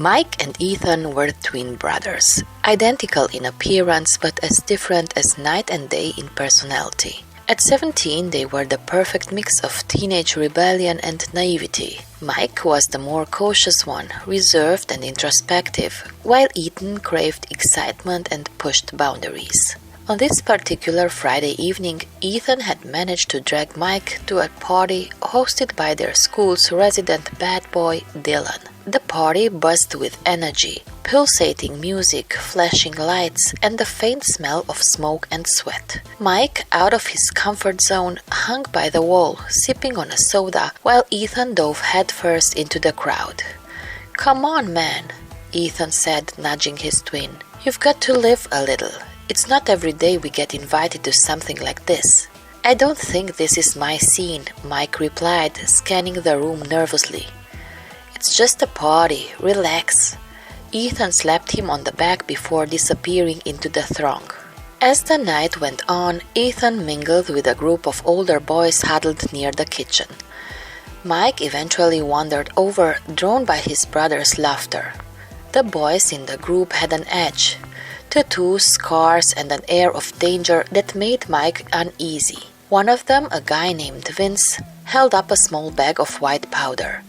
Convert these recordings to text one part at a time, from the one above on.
Mike and Ethan were twin brothers, identical in appearance but as different as night and day in personality. At 17, they were the perfect mix of teenage rebellion and naivety. Mike was the more cautious one, reserved and introspective, while Ethan craved excitement and pushed boundaries. On this particular Friday evening, Ethan had managed to drag Mike to a party hosted by their school's resident bad boy, Dylan. The party buzzed with energy, pulsating music, flashing lights, and the faint smell of smoke and sweat. Mike, out of his comfort zone, hung by the wall, sipping on a soda, while Ethan dove headfirst into the crowd. "Come on, man," Ethan said, nudging his twin. "You've got to live a little. It's not every day we get invited to something like this." "I don't think this is my scene," Mike replied, scanning the room nervously. "It's just a party. Relax." Ethan slapped him on the back before disappearing into the throng. As the night went on, Ethan mingled with a group of older boys huddled near the kitchen. Mike eventually wandered over, drawn by his brother's laughter. The boys in the group had an edge, tattoos, scars, and an air of danger that made Mike uneasy. One of them, a guy named Vince, held up a small bag of white powder.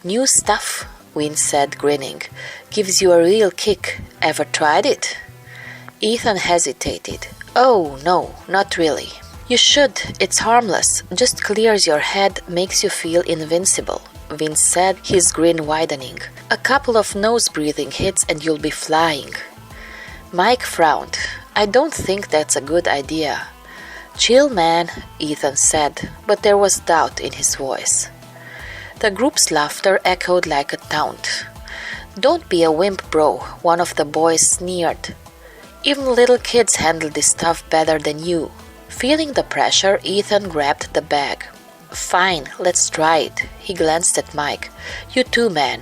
"New stuff," Vince said, grinning. "Gives you a real kick. Ever tried it?" Ethan hesitated. "Oh, no, not really." "You should. It's harmless. Just clears your head, makes you feel invincible," Vince said, his grin widening. "A couple of nose-breathing hits and you'll be flying." Mike frowned. "I don't think that's a good idea." "Chill, man," Ethan said, but there was doubt in his voice. The group's laughter echoed like a taunt. "Don't be a wimp, bro," one of the boys sneered. "Even little kids handle this stuff better than you." Feeling the pressure, Ethan grabbed the bag. "Fine, let's try it." He glanced at Mike. "You too, man."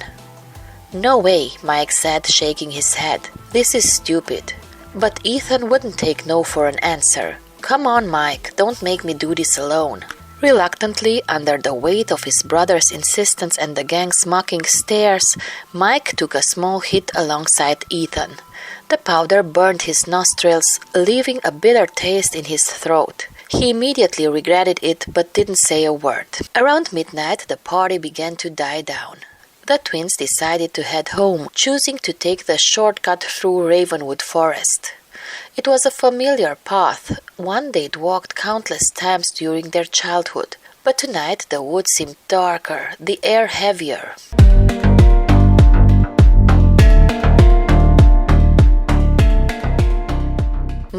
"No way," Mike said, shaking his head. "This is stupid." But Ethan wouldn't take no for an answer. "Come on, Mike, don't make me do this alone." Reluctantly, under the weight of his brother's insistence and the gang's mocking stares, Mike took a small hit alongside Ethan. The powder burned his nostrils, leaving a bitter taste in his throat. He immediately regretted it, but didn't say a word. Around midnight, the party began to die down. The twins decided to head home, choosing to take the shortcut through Ravenwood Forest. It was a familiar path, one they'd walked countless times during their childhood. But tonight the woods seemed darker, the air heavier.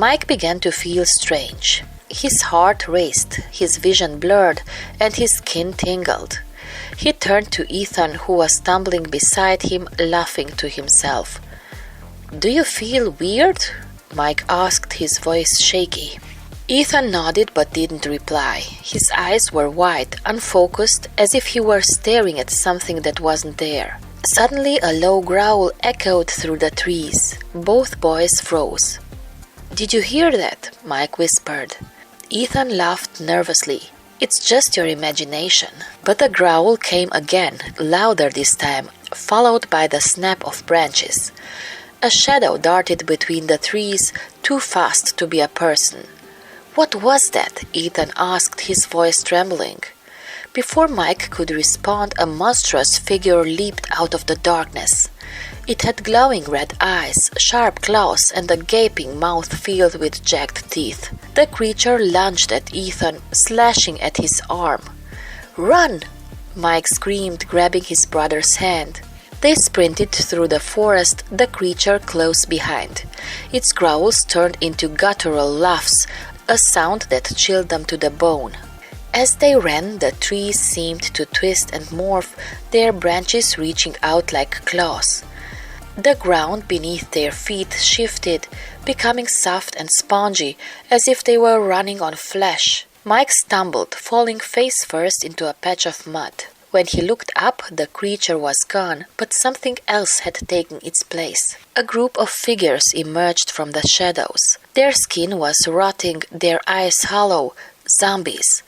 Mike began to feel strange. His heart raced, his vision blurred, and his skin tingled. He turned to Ethan, who was stumbling beside him, laughing to himself. "Do you feel weird?" Mike asked, his voice shaky. Ethan nodded but didn't reply. His eyes were wide, unfocused, as if he were staring at something that wasn't there. Suddenly a low growl echoed through the trees. Both boys froze. "Did you hear that?" Mike whispered. Ethan laughed nervously. "It's just your imagination." But the growl came again, louder this time, followed by the snap of branches. A shadow darted between the trees, too fast to be a person. "What was that?" Ethan asked, his voice trembling. Before Mike could respond, a monstrous figure leaped out of the darkness. It had glowing red eyes, sharp claws, and a gaping mouth filled with jagged teeth. The creature lunged at Ethan, slashing at his arm. "Run!" Mike screamed, grabbing his brother's hand. They sprinted through the forest, the creature close behind. Its growls turned into guttural laughs, a sound that chilled them to the bone. As they ran, the trees seemed to twist and morph, their branches reaching out like claws. The ground beneath their feet shifted, becoming soft and spongy, as if they were running on flesh. Mike stumbled, falling face first into a patch of mud. When he looked up, the creature was gone, but something else had taken its place. A group of figures emerged from the shadows. Their skin was rotting, their eyes hollow, zombies.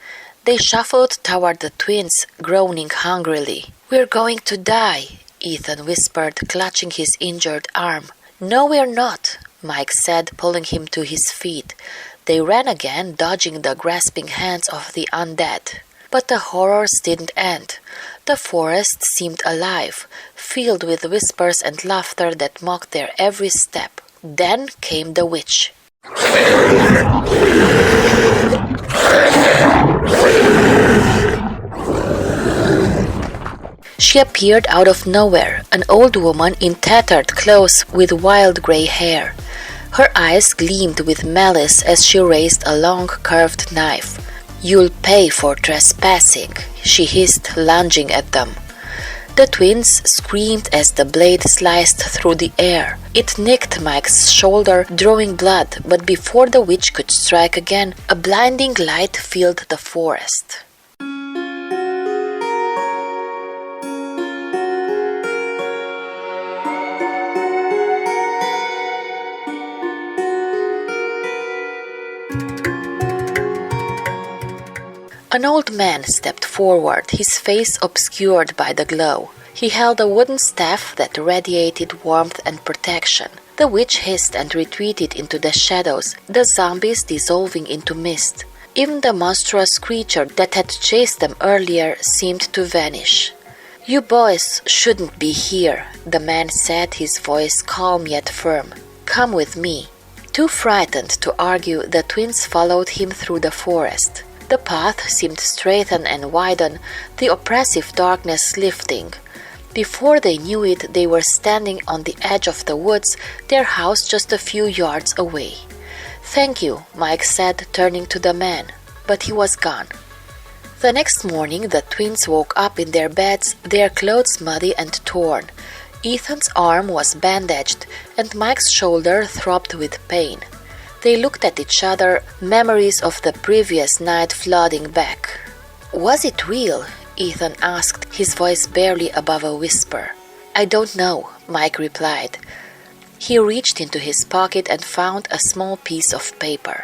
They shuffled toward the twins, groaning hungrily. "We're going to die," Ethan whispered, clutching his injured arm. "No, we're not," Mike said, pulling him to his feet. They ran again, dodging the grasping hands of the undead. But the horrors didn't end. The forest seemed alive, filled with whispers and laughter that mocked their every step. Then came the witch. She appeared out of nowhere, an old woman in tattered clothes with wild grey hair. Her eyes gleamed with malice as she raised a long curved knife. "You'll pay for trespassing," she hissed, lunging at them. The twins screamed as the blade sliced through the air. It nicked Mike's shoulder, drawing blood, but before the witch could strike again, a blinding light filled the forest. An old man stepped forward, his face obscured by the glow. He held a wooden staff that radiated warmth and protection. The witch hissed and retreated into the shadows, the zombies dissolving into mist. Even the monstrous creature that had chased them earlier seemed to vanish. "You boys shouldn't be here," the man said, his voice calm yet firm. "Come with me." Too frightened to argue, the twins followed him through the forest. The path seemed to straighten and widen, the oppressive darkness lifting. Before they knew it, they were standing on the edge of the woods, their house just a few yards away. "Thank you," Mike said, turning to the man, but he was gone. The next morning, the twins woke up in their beds, their clothes muddy and torn. Ethan's arm was bandaged, and Mike's shoulder throbbed with pain. They looked at each other, memories of the previous night flooding back. "Was it real?" Ethan asked, his voice barely above a whisper. "I don't know," Mike replied. He reached into his pocket and found a small piece of paper.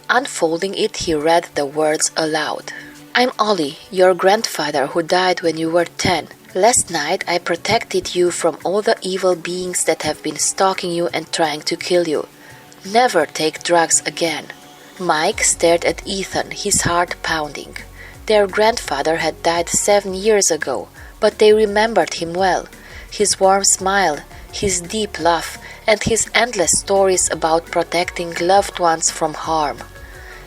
Unfolding it, he read the words aloud. "I'm Ollie, your grandfather who died when you were 10. Last night I protected you from all the evil beings that have been stalking you and trying to kill you. Never take drugs again." Mike stared at Ethan, his heart pounding. Their grandfather had died 7 years ago, but they remembered him well. His warm smile, his deep laugh, and his endless stories about protecting loved ones from harm.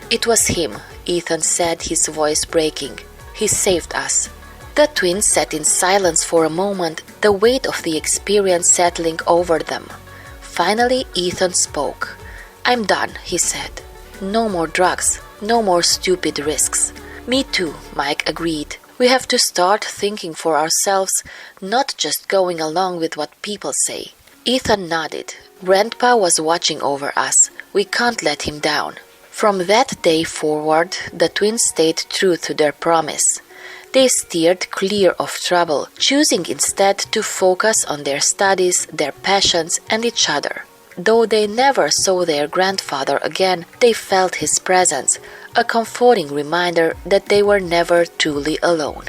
"It was him," Ethan said, his voice breaking. "He saved us." The twins sat in silence for a moment, the weight of the experience settling over them. Finally, Ethan spoke. "I'm done," he said. "No more drugs, no more stupid risks." "Me too," Mike agreed. "We have to start thinking for ourselves, not just going along with what people say." Ethan nodded. "Grandpa was watching over us. We can't let him down." From that day forward, the twins stayed true to their promise. They steered clear of trouble, choosing instead to focus on their studies, their passions, and each other. Though they never saw their grandfather again, they felt his presence, a comforting reminder that they were never truly alone.